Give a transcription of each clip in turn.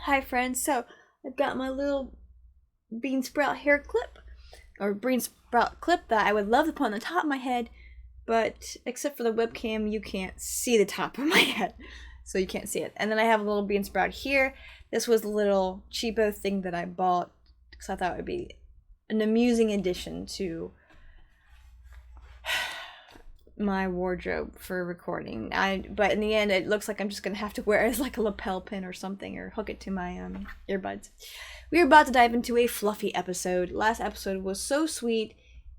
Hi friends, so I've got my little bean sprout hair clip, or bean sprout clip that I would love to put on the top of my head, but except for the webcam, you can't see the top of my head, so you can't see it. And then I have a little bean sprout here. This was a little cheapo thing that I bought because I thought it would be an amusing addition to my wardrobe for recording. But in the end, it looks like I'm just gonna have to wear it as like a lapel pin or something, or hook it to my earbuds. We are about to dive into a fluffy episode. Last episode was so sweet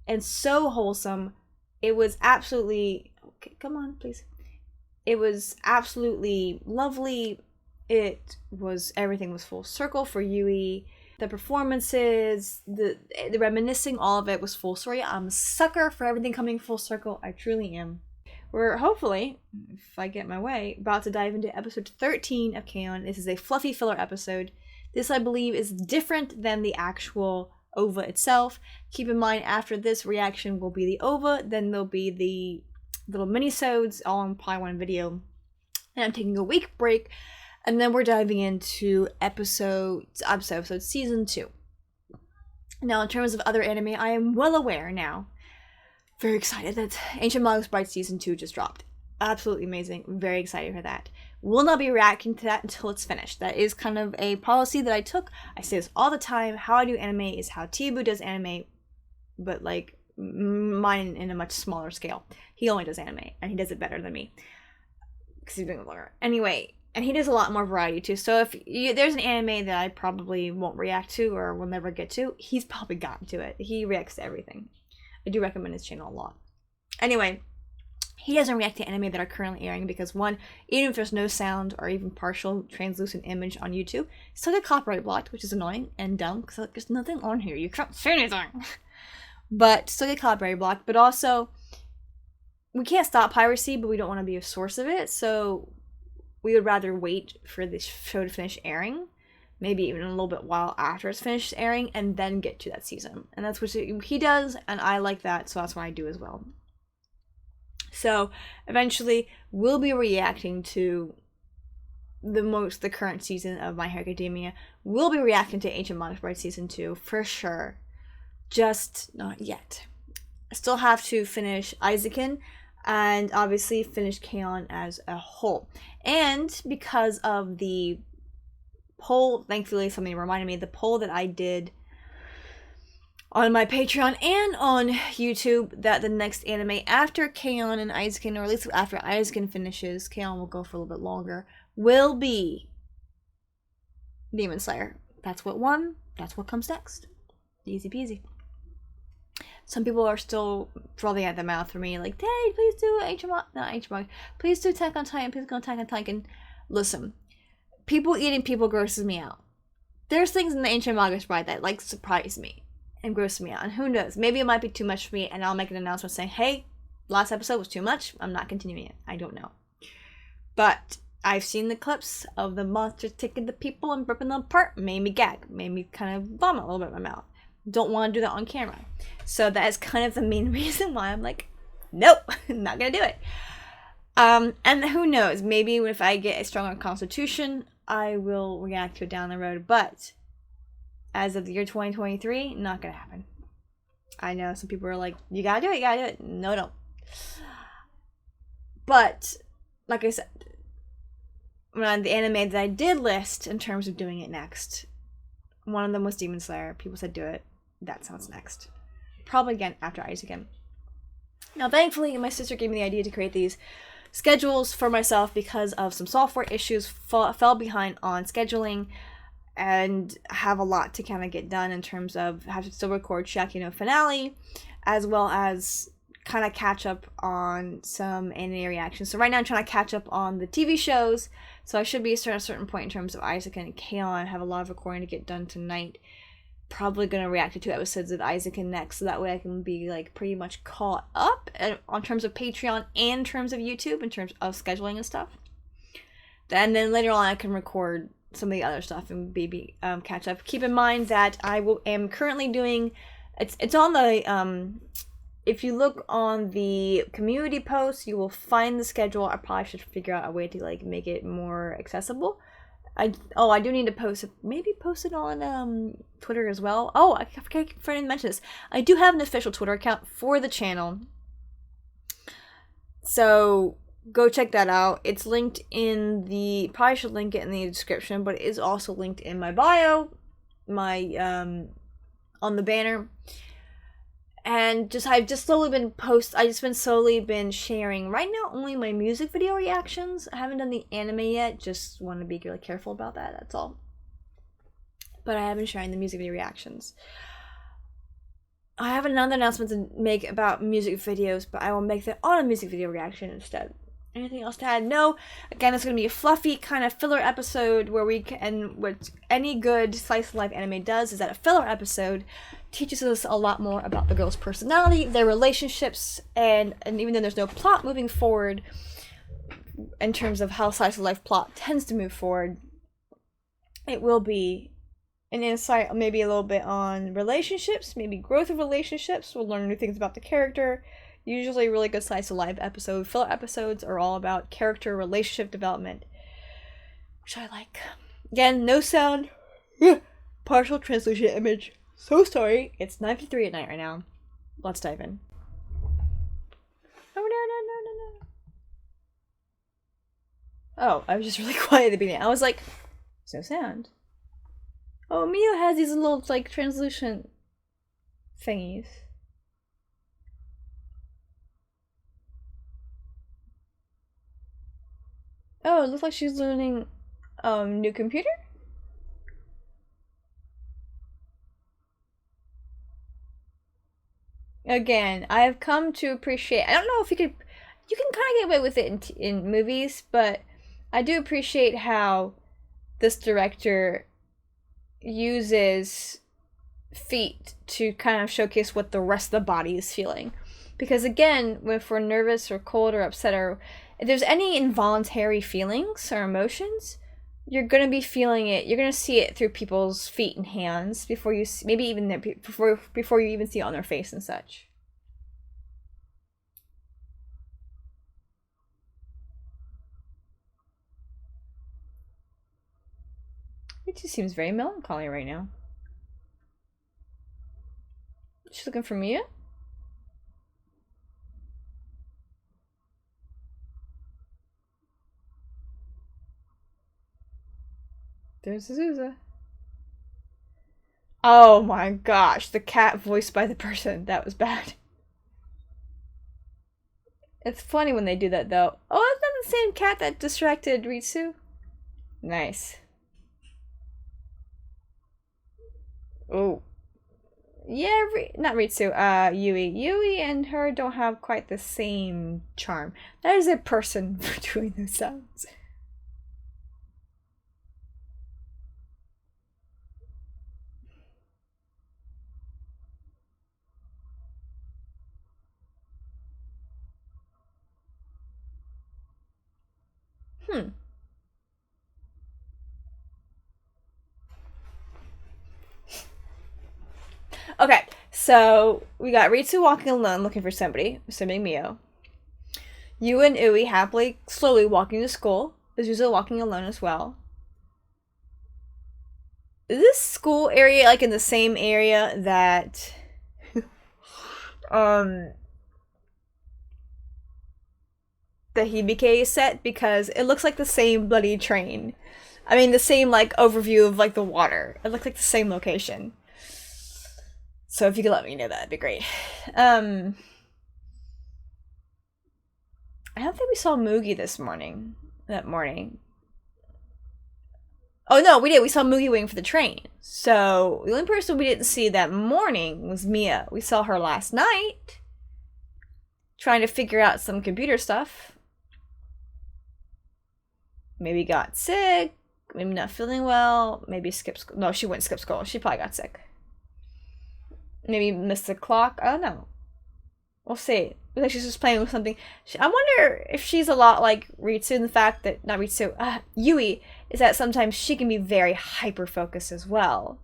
and so wholesome. It was absolutely come on, please. It was absolutely lovely. Everything was full circle for Yui. The performances, the reminiscing, all of it was full story. I'm a sucker for everything coming full circle. I truly am. We're hopefully, if I get my way, about to dive into episode 13 of K-On! This is a fluffy filler episode. This, I believe, is different than the actual OVA itself. Keep in mind, after this reaction will be the OVA, then there'll be the little mini-sodes, all in probably one video. And I'm taking a week break. And then we're diving into episode season 2. Now, in terms of other anime, I am well aware now, very excited that Ancient Magus Bride season 2 just dropped. Absolutely amazing. Very excited for that. Will not be reacting to that until it's finished. That is kind of a policy that I took. I say this all the time. How I do anime is how Tibu does anime, but like mine in a much smaller scale. He only does anime, and he does it better than me because he's doing it longer. Anyway. And he does a lot more variety too. So if there's an anime that I probably won't react to or will never get to, he's probably gotten to it. He reacts to everything. I do recommend his channel a lot. Anyway, he doesn't react to anime that are currently airing because one, even if there's no sound or even partial translucent image on YouTube, it's still get copyright blocked, which is annoying and dumb because like, there's nothing on here. You can't say anything. But still get copyright blocked. But also, we can't stop piracy, but we don't want to be a source of it. So we would rather wait for this show to finish airing, maybe even a little bit while after it's finished airing, and then get to that season. And that's what he does, and I like that, so that's what I do as well. So eventually, we'll be reacting to the current season of My Hero Academia. We'll be reacting to Ancient Magus Bride season 2 for sure. Just not yet. I still have to finish Eizouken, and obviously finish K-On! As a whole. And because of the poll, thankfully something reminded me, the poll that I did on my Patreon and on YouTube, that the next anime after K-On! And Eizouken, or at least after Eizouken finishes, K-On! Will go for a little bit longer, will be Demon Slayer. That's what won, that's what comes next. Easy peasy. Some people are still frothing at the mouth for me, like, hey, please do please do Attack on Titan, please go Attack on Titan. Listen, people eating people grosses me out. There's things in the Ancient Magus Bride that, like, surprise me and gross me out, and who knows, maybe it might be too much for me, and I'll make an announcement saying, hey, last episode was too much, I'm not continuing it. I don't know. But I've seen the clips of the monsters taking the people and ripping them apart, made me gag, made me kind of vomit a little bit in my mouth. Don't want to do that on camera. So that is kind of the main reason why I'm like, nope, not gonna do it. And who knows, maybe if I get a stronger constitution, I will react to it down the road. But as of the year 2023, not gonna happen. I know some people are like, you gotta do it, No, don't. But, like I said, on the anime that I did list in terms of doing it next, one of them was Demon Slayer. People said do it. That sounds next. Probably again after Eizouken. Now, thankfully, my sister gave me the idea to create these schedules for myself because of some software issues. Fell behind on scheduling and have a lot to kind of get done in terms of have to still record Shaki no Finale, as well as kind of catch up on some anime reactions. So right now I'm trying to catch up on the TV shows. So I should be at a certain point in terms of Eizouken and K-On! Have a lot of recording to get done tonight. Probably going to react to 2 episodes of Eizouken next, so that way I can be like pretty much caught up on terms of Patreon and in terms of YouTube, in terms of scheduling and stuff. And then later on I can record some of the other stuff and maybe catch up. Keep in mind that am currently doing, it's on the if you look on the community post, you will find the schedule. I probably should figure out a way to like make it more accessible. I do need to post it. Maybe post it on Twitter as well. Oh, I forgot to mention this. I do have an official Twitter account for the channel, so go check that out. It's linked in the, probably should link it in the description, but it is also linked in my bio, my on the banner. And I've just slowly been sharing right now only my music video reactions. I haven't done the anime yet, just want to be really careful about that, that's all. But I have been sharing the music video reactions. I have another announcement to make about music videos, but I will make that on a music video reaction instead. Anything else to add? No. Again, it's going to be a fluffy kind of filler episode where we can, and what any good slice of life anime does is that a filler episode teaches us a lot more about the girl's personality, their relationships, and even though there's no plot moving forward in terms of how slice of life plot tends to move forward, it will be an insight maybe a little bit on relationships, maybe growth of relationships. We'll learn new things about the character. Usually really good slice of life filler episodes are all about character relationship development, which I like. Again, no sound, partial translation image. So sorry, it's 9:53 at night right now. Let's dive in. Oh, no. Oh, I was just really quiet at the beginning. I was like, no sound. Oh, Mio has these little, like, translucent thingies. Oh, it looks like she's learning new computer? Again, I have come to appreciate, I don't know if you can kind of get away with it in movies, but I do appreciate how this director uses feet to kind of showcase what the rest of the body is feeling. Because again, if we're nervous or cold or upset, or if there's any involuntary feelings or emotions, you're going to be feeling it. You're going to see it through people's feet and hands before you see, maybe even before you even see it on their face and such. It just seems very melancholy right now. She's looking for Mia? There's Azusa. Oh my gosh, the cat voiced by the person. That was bad. It's funny when they do that though. Oh, is that the same cat that distracted Ritsu? Nice. Oh. Yeah, not Ritsu, Yui. Yui and her don't have quite the same charm. That is a person doing those sounds. Okay, so we got Ritsu walking alone looking for somebody, assuming Mio. You and Ui happily, slowly walking to school. Azusa walking alone as well. Is this school area like in the same area that the Hibike is set? Because it looks like the same bloody train. I mean, the same like overview of like the water. It looks like the same location. So if you could let me know, that'd be great. I don't think we saw Mugi that morning. Oh no, we did. We saw Mugi waiting for the train. So the only person we didn't see that morning was Mia. We saw her last night, trying to figure out some computer stuff. Maybe got sick, maybe not feeling well, maybe skipped school. No, she wouldn't skip school. She probably got sick. Maybe missed the clock. I don't know. We'll see. Looks like she's just playing with something. I wonder if she's a lot like Ritsu in the fact that, not Ritsu, Yui, is that sometimes she can be very hyper-focused as well.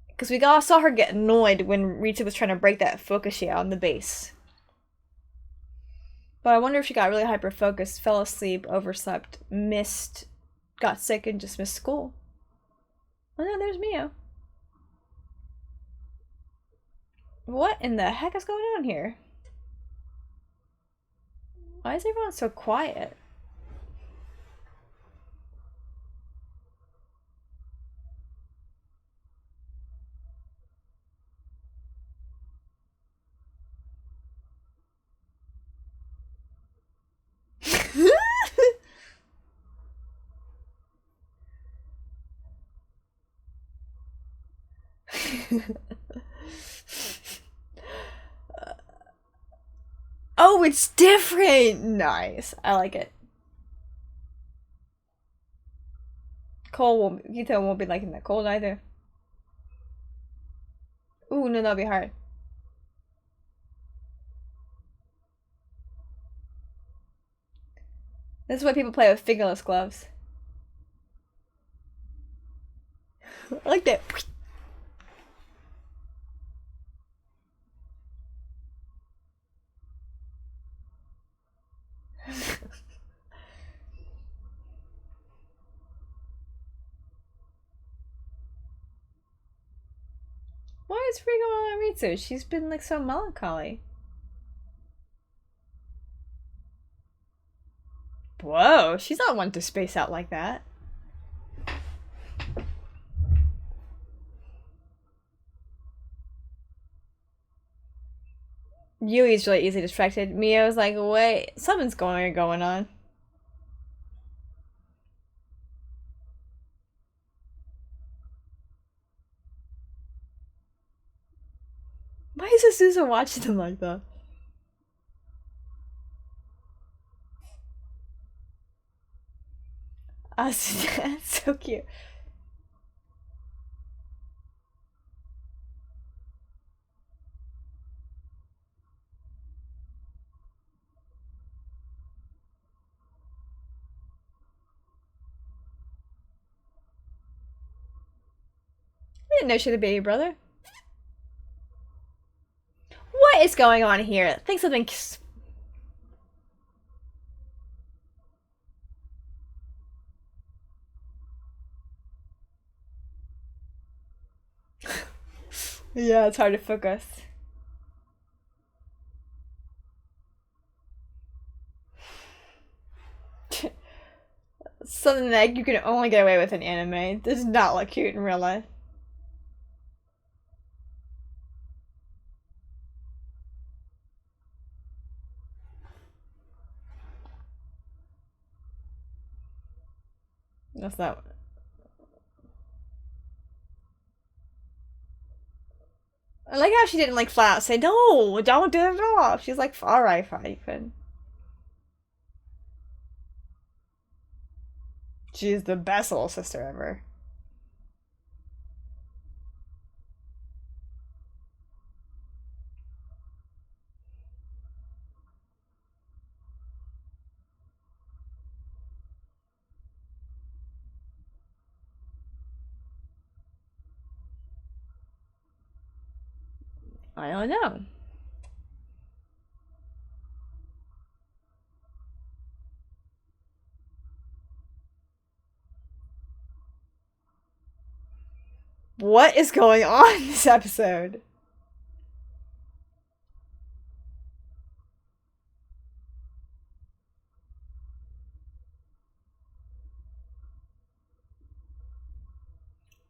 Because we all saw her get annoyed when Ritsu was trying to break that focus she had on the base. But I wonder if she got really hyper-focused, fell asleep, overslept, missed got sick and just missed school. Oh no, there's Mio. What in the heck is going on here? Why is everyone so quiet? Oh, it's different! Nice. I like it. Cole won't, Gito won't be liking that cold either. Ooh, no, that'll be hard. This is why people play with fingerless gloves. I like that. Why is Rigo on Ritsu? She's been like so melancholy. Whoa, she's not one to space out like that. Yui's really easily distracted. Mio's like, wait, something's going on. Why is Azusa watching them like that? That's so cute. I didn't know she had a baby brother. What is going on here? I think something. Yeah, it's hard to focus. Something that you can only get away with in anime. This does not look cute in real life. That's not. I like how she didn't like flat out say no, don't do it at all. She's like, all right, fine. She's the best little sister ever. I don't know. What is going on in this episode?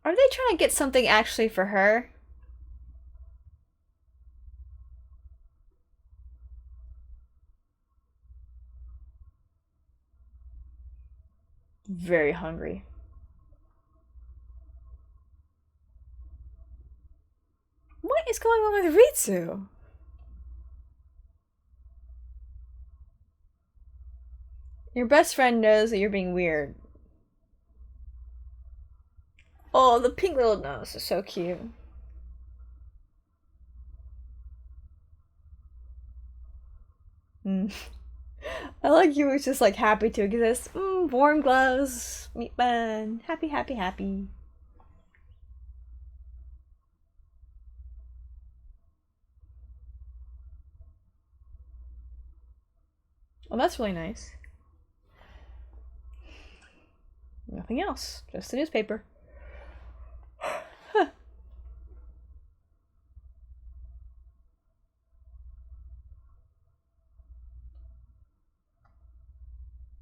Are they trying to get something actually for her? Very hungry. What is going on with Ritsu? Your best friend knows that you're being weird. Oh, the pink little nose is so cute. Mm. I like you was just like happy to exist. Warm gloves, meat bun, happy. Well, that's really nice. Nothing else. Just the newspaper.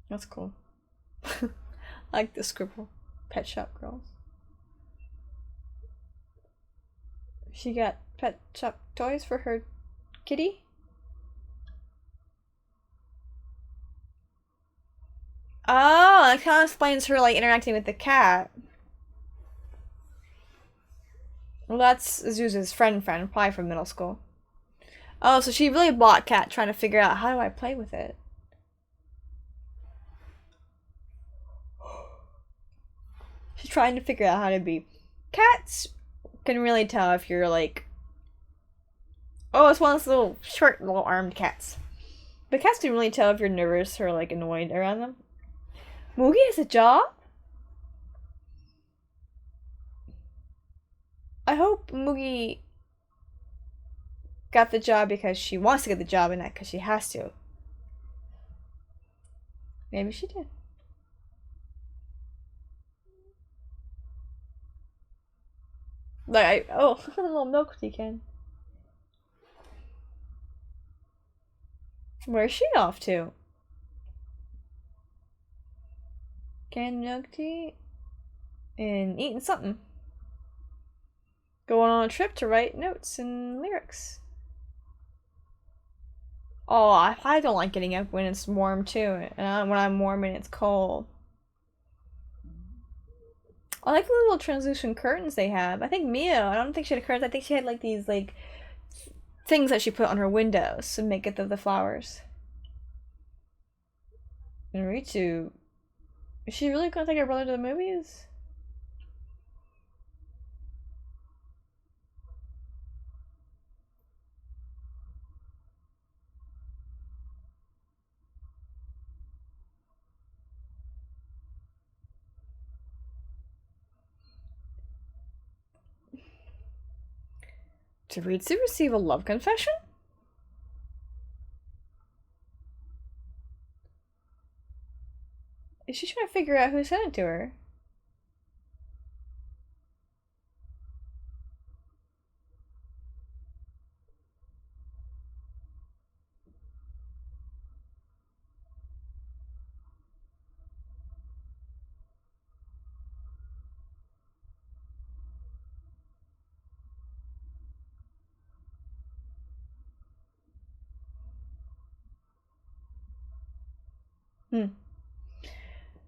That's cool. I like the scribble. Pet shop girls. She got pet shop toys for her kitty? Oh, that kind of explains her like interacting with the cat. Well, that's Azusa's friend, probably from middle school. Oh, so she really bought cat trying to figure out how do I play with it. She's trying to figure out how to be. Cats can really tell if you're like, oh, it's one of those little short, little armed cats. But cats can really tell if you're nervous or like annoyed around them. Moogie has a job? I hope Moogie got the job because she wants to get the job and not because she has to. Maybe she did. Like, oh, a little milk tea can. Where's she off to? Canned milk tea and eating something. Going on a trip to write notes and lyrics. Oh, I don't like getting up when it's warm too, and when I'm warm and it's cold. I like the little translucent curtains they have. I think Mia, I don't think she had curtains. I think she had like these like things that she put on her windows to make it the flowers. And Ritsu, is she really gonna take her brother to the movies? Did Ritsu receive a love confession? Is she trying to figure out who sent it to her?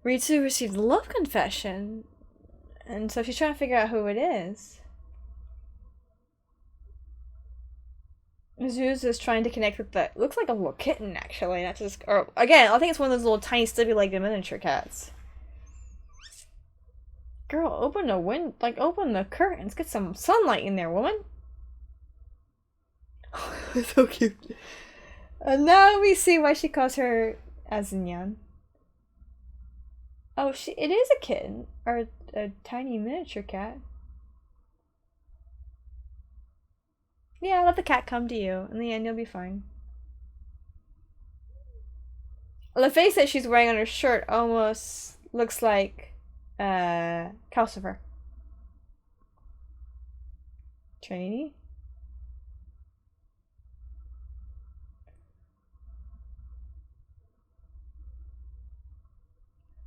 Ritsu received a love confession, and so she's trying to figure out who it is. Zeus is trying to connect with the looks like a little kitten actually, not just or again, I think it's one of those little tiny stubby-legged miniature cats. Girl, open the open the curtains, get some sunlight in there, woman. So cute. And now we see why she calls her Azinyan. Oh, it is a kitten or a tiny miniature cat. Yeah, let the cat come to you. In the end, you'll be fine. The face that she's wearing on her shirt almost looks like Calcifer. Trinity?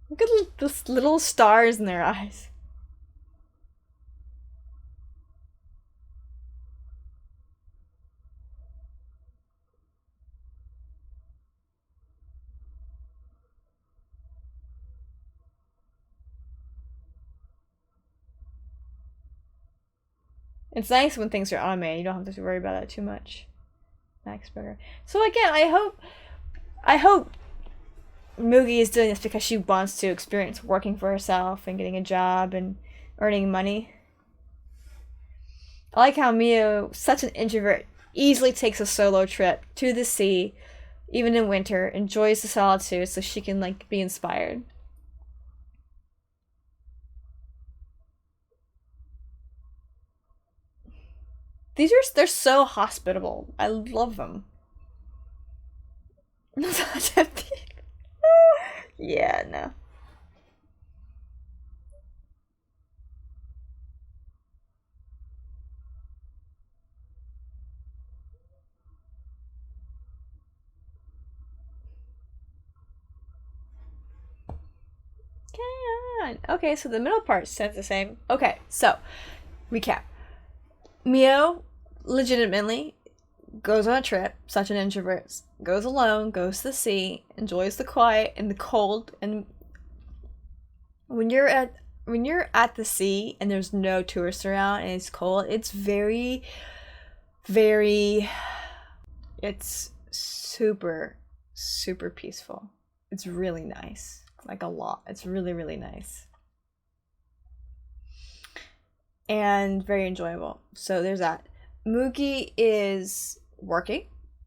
Look at those little stars in their eyes. It's nice when things are animated. You don't have to worry about that too much. Max Burger. So again, I hope Mugi is doing this because she wants to experience working for herself and getting a job and earning money. I like how Mio, such an introvert, easily takes a solo trip to the sea, even in winter, enjoys the solitude so she can like be inspired. They're so hospitable. I love them. Yeah, no. on. Okay, so the middle part sounds the same. Okay, so recap. Mio legitimately goes on a trip, such an introvert, goes alone, goes to the sea, enjoys the quiet and the cold. And when you're at the sea and there's no tourists around and it's cold, it's very, very, it's super, super peaceful. It's really nice. Like a lot. It's really, really nice. And very enjoyable. So there's that. Mookie is working.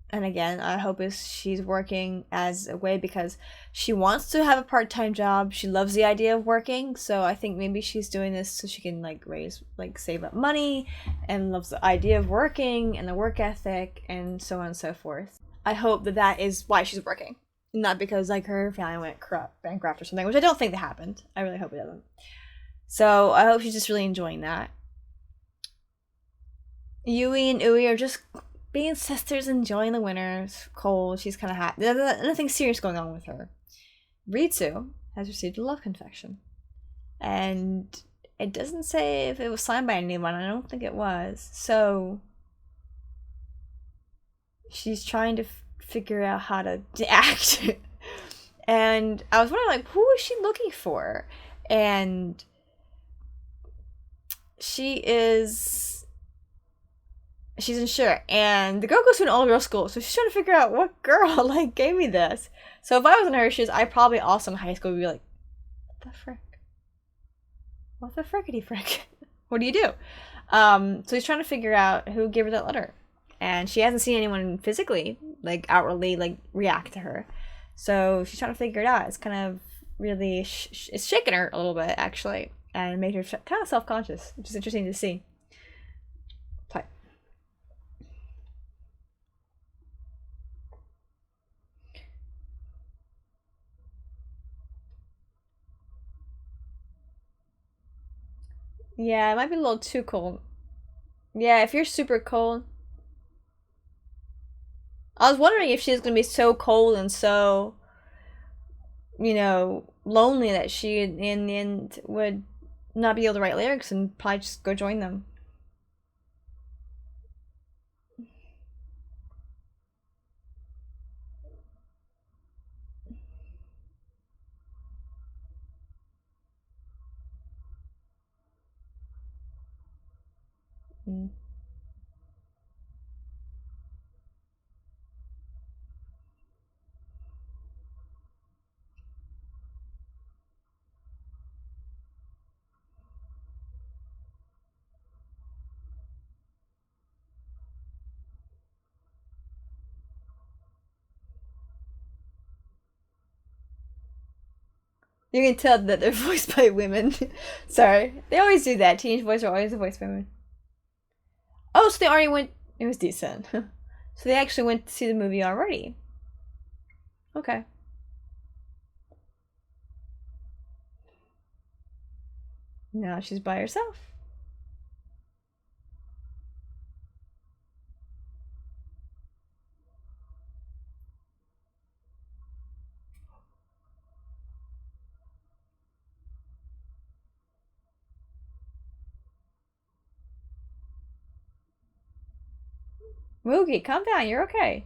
And again, I hope she's working as a way because she wants to have a part-time job. She loves the idea of working. So I think maybe she's doing this so she can save up money and loves the idea of working and the work ethic and so on and so forth. I hope that is why she's working. Not because her family went bankrupt or something, which I don't think that happened. I really hope it doesn't. So I hope she's just really enjoying that. Yui and Ui are just being sisters, enjoying the winter. It's cold. She's kind of happy. Nothing serious going on with her. Ritsu has received a love confession. And it doesn't say if it was signed by anyone. I don't think it was. So she's trying to figure out how to act. And I was wondering, who is she looking for? And she's unsure, and the girl goes to an all-girl school, so she's trying to figure out what girl gave me this. So if I was in her shoes, I probably also in high school would be like, what the frickety frick? What do you do? So he's trying to figure out who gave her that letter, and she hasn't seen anyone physically outwardly react to her. So she's trying to figure it out. It's kind of really it's shaking her a little bit actually, and made her kind of self-conscious, which is interesting to see. Yeah, it might be a little too cold. Yeah, if you're super cold. I was wondering if she's going to be so cold and so, lonely that she in the end would not be able to write lyrics and probably just go join them. Mm. You can tell that they're voiced by women. Sorry. They always do that. Teenage boys are always voiced by women. Oh, so they already went. It was decent. So they actually went to see the movie already. Okay. Now she's by herself. Moogie, calm down. You're okay.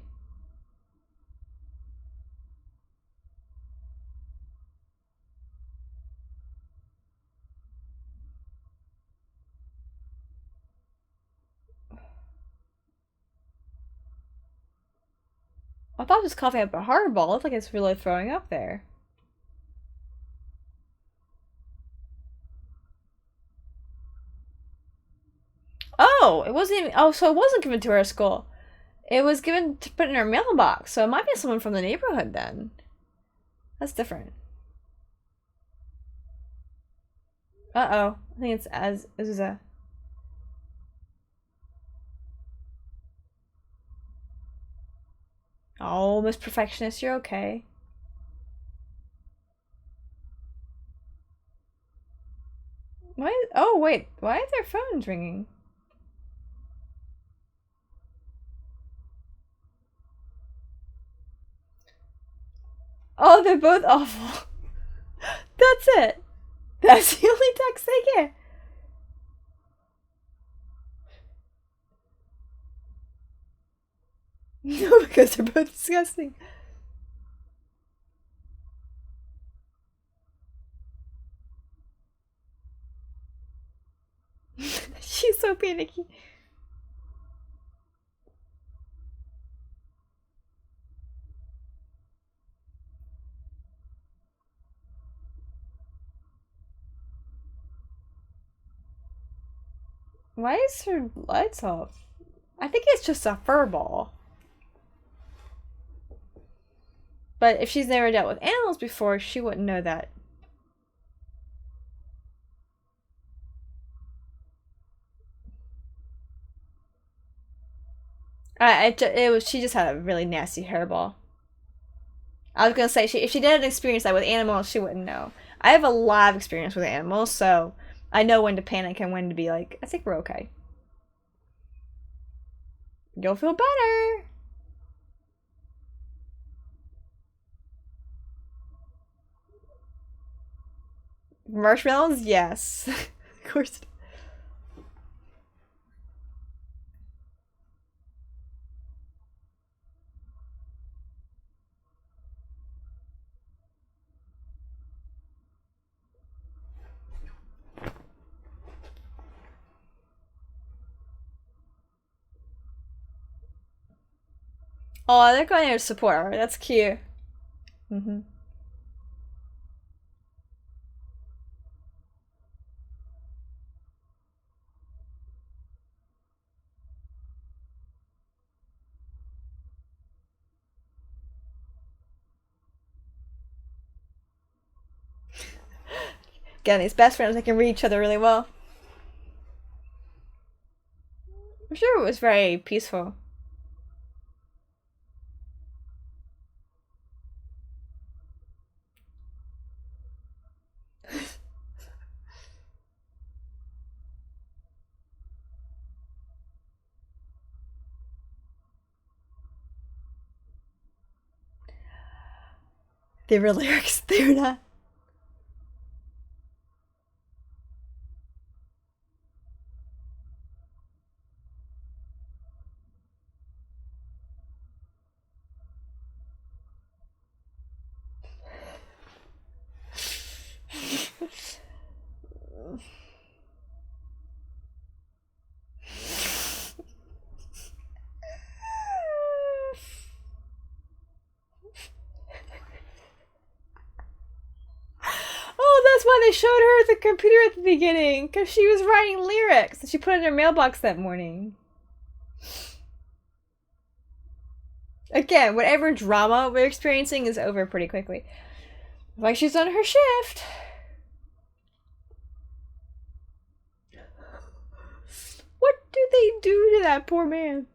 I thought it was coughing up a hardball. It looks like it's really throwing up there. Oh, it wasn't even. Oh, so it wasn't given to her at school. It was given to put in her mailbox. So it might be someone from the neighborhood then. That's different. Uh-oh. I think it's Azusa. Oh, Miss Perfectionist, you're okay. Why? Oh, wait. Why are their phones ringing? Oh, they're both awful. That's it. That's the only text they get. No, because they're both disgusting. She's so panicky. Why is her lights off? I think it's just a fur ball. But if she's never dealt with animals before, she wouldn't know that. She just had a really nasty hairball. I was gonna say, if she didn't experience that with animals, she wouldn't know. I have a lot of experience with animals, so I know when to panic and when to be like, I think we're okay. You'll feel better. Marshmallows? Yes. Of course. Oh, they're going to support her. That's cute. Mm-hmm. Again, these best friends, they can read each other really well. I'm sure it was very peaceful. They were lyrics. They're not. Oh, that's why they showed her the computer at the beginning, because she was writing lyrics that she put in her mailbox that morning. Again, whatever drama we're experiencing is over pretty quickly. Like she's done her shift. What do they do to that poor man?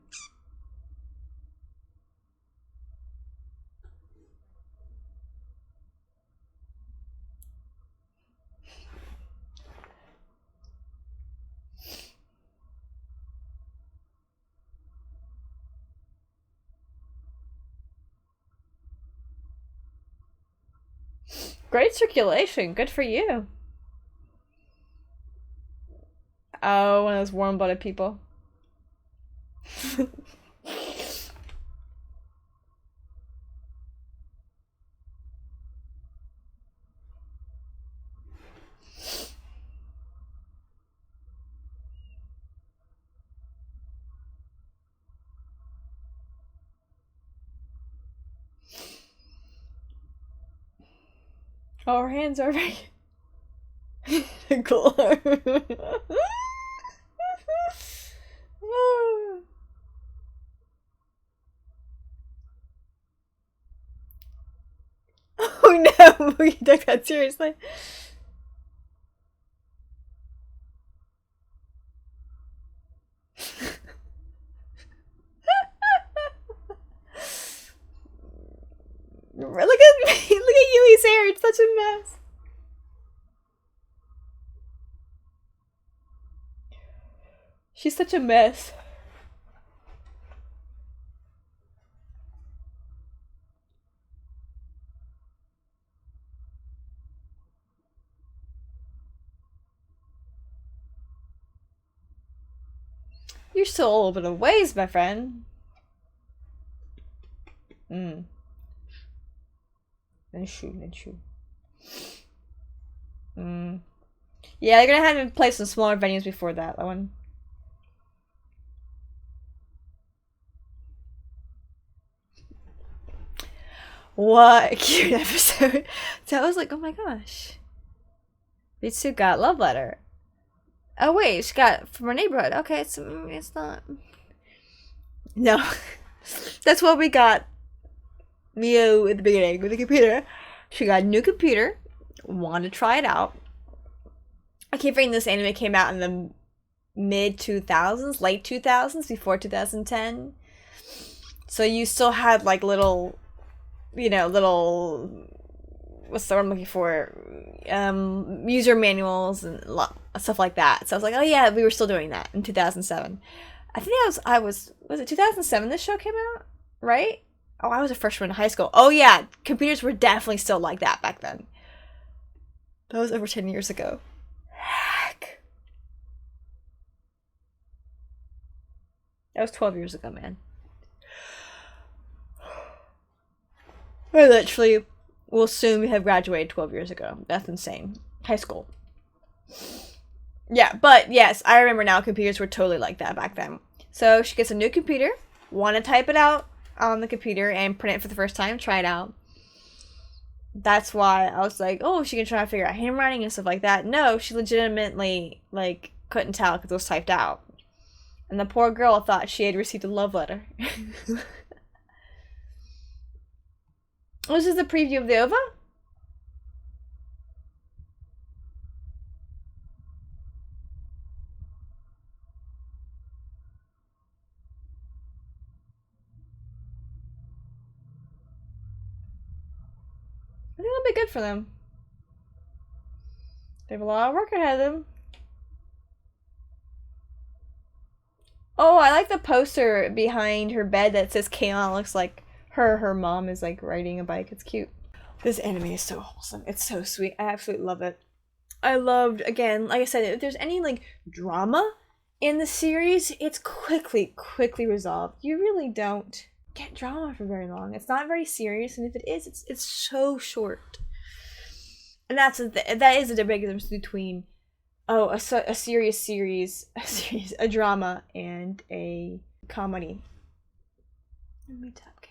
Great circulation. Good for you. Oh, one of those warm-blooded people. Oh, her hands are right. Cool. Oh no, we took that seriously. Look at me. Look at Yui's hair. It's such a mess. She's such a mess. You're still a little bit of ways, my friend. Then shoot. Yeah, they're gonna have to play some smaller venues before that one. What a cute episode. So I was like, oh my gosh. Bitsu got love letter. Oh wait, she got from her neighborhood. Okay, it's not. No. That's what we got. Mio at the beginning with the computer. She got a new computer. Wanted to try it out. I keep thinking this anime came out in the mid 2000s, late 2000s, before 2010. So you still had like little, what's the word I'm looking for? User manuals and stuff like that. So I was like, oh yeah, we were still doing that in 2007. I think was it 2007 this show came out? Right? Oh, I was a freshman in high school. Oh yeah, computers were definitely still like that back then. That was over 10 years ago. Heck. That was 12 years ago, man. I literally will assume you have graduated 12 years ago. That's insane. High school. Yeah, but yes, I remember now computers were totally like that back then. So she gets a new computer, want to type it out on the computer and print it for the first time, try it out. That's why I was like, oh, she can try to figure out handwriting and stuff like that. No, she legitimately, like, couldn't tell because it was typed out. And the poor girl thought she had received a love letter. This is the preview of the OVA? I think it'll be good for them. They have a lot of work ahead of them. Oh, I like the poster behind her bed that says Kaon. Looks like her mom is like riding a bike. It's cute. This anime is so wholesome. It's so sweet. I absolutely love it. I loved, again, like I said, if there's any like drama in the series, it's quickly resolved. You really don't get drama for very long. It's not very serious, and if it is, it's so short. And that is the big difference between a serious series, a drama, and a comedy. Let me tap K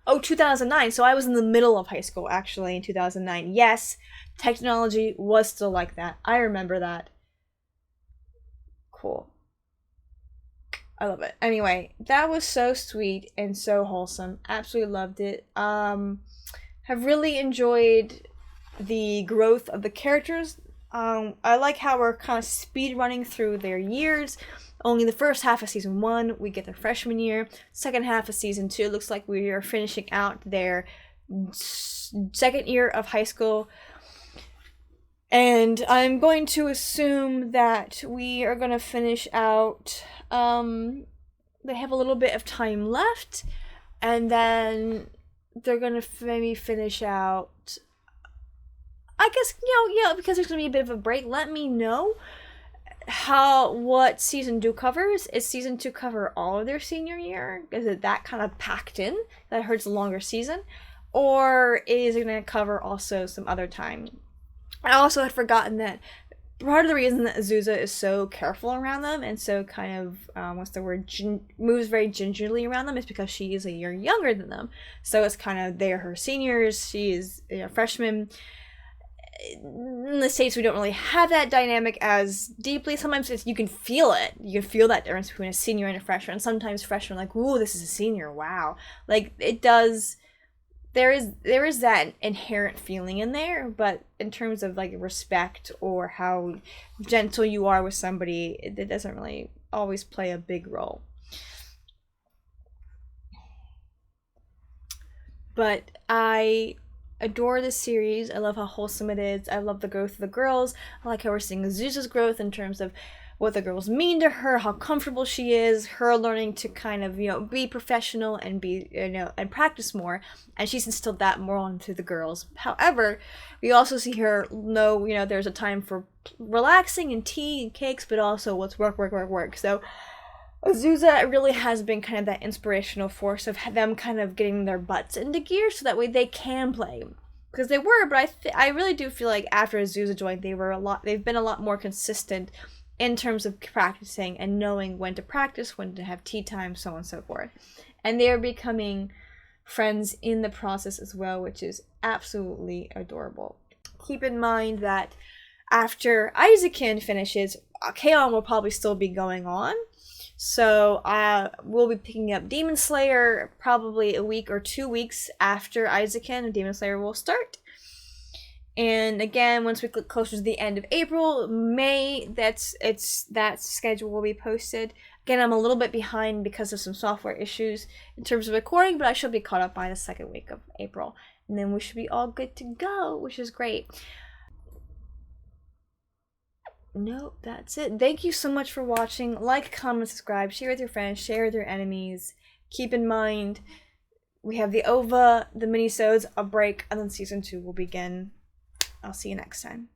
on. Oh, 2009. So I was in the middle of high school actually in 2009. Yes, technology was still like that. I remember that. Cool. I love it. Anyway, that was so sweet and so wholesome. Absolutely loved it. Have really enjoyed the growth of the characters. I like how we're kind of speed running through their years. Only the first half of season 1, we get their freshman year. Second half of season 2, looks like we are finishing out their second year of high school. And I'm going to assume that we are going to finish out, they have a little bit of time left, and then they're going to maybe finish out, I guess, because there's going to be a bit of a break. Let me know what season 2 covers. Is season 2 cover all of their senior year? Is it that kind of packed in that it hurts a longer season? Or is it going to cover also some other time? I also had forgotten that part of the reason that Azusa is so careful around them and so kind of, moves very gingerly around them is because she is a year younger than them. So it's kind of, they're her seniors, she is a freshman. In the States, we don't really have that dynamic as deeply. Sometimes you can feel it. You can feel that difference between a senior and a freshman. Sometimes freshmen are like, ooh, this is a senior, wow. Like, it does... There is that inherent feeling in there, but in terms of like respect or how gentle you are with somebody, it doesn't really always play a big role. But I adore this series. I love how wholesome it is. I love the growth of the girls. I like how we're seeing Azusa's growth in terms of what the girls mean to her, how comfortable she is, her learning to kind of, be professional and be, and practice more. And she's instilled that more onto the girls. However, we also see her know, there's a time for relaxing and tea and cakes, but also let's work. So Azusa really has been kind of that inspirational force of them kind of getting their butts into gear so that way they can play. Because they were, but I really do feel like after Azusa joined, they've been a lot more consistent in terms of practicing and knowing when to practice, when to have tea time, so on and so forth. And they are becoming friends in the process as well, which is absolutely adorable. Keep in mind that after Eizouken finishes, K-On! Will probably still be going on. So we'll be picking up Demon Slayer probably a week or 2 weeks after Eizouken, and Demon Slayer will start. And again, once we get closer to the end of April, May, that schedule will be posted. Again, I'm a little bit behind because of some software issues in terms of recording, but I should be caught up by the second week of April. And then we should be all good to go, which is great. Nope, that's it. Thank you so much for watching. Like, comment, subscribe, share with your friends, share with your enemies. Keep in mind, we have the OVA, the minisodes, a break, and then season 2 will begin. I'll see you next time.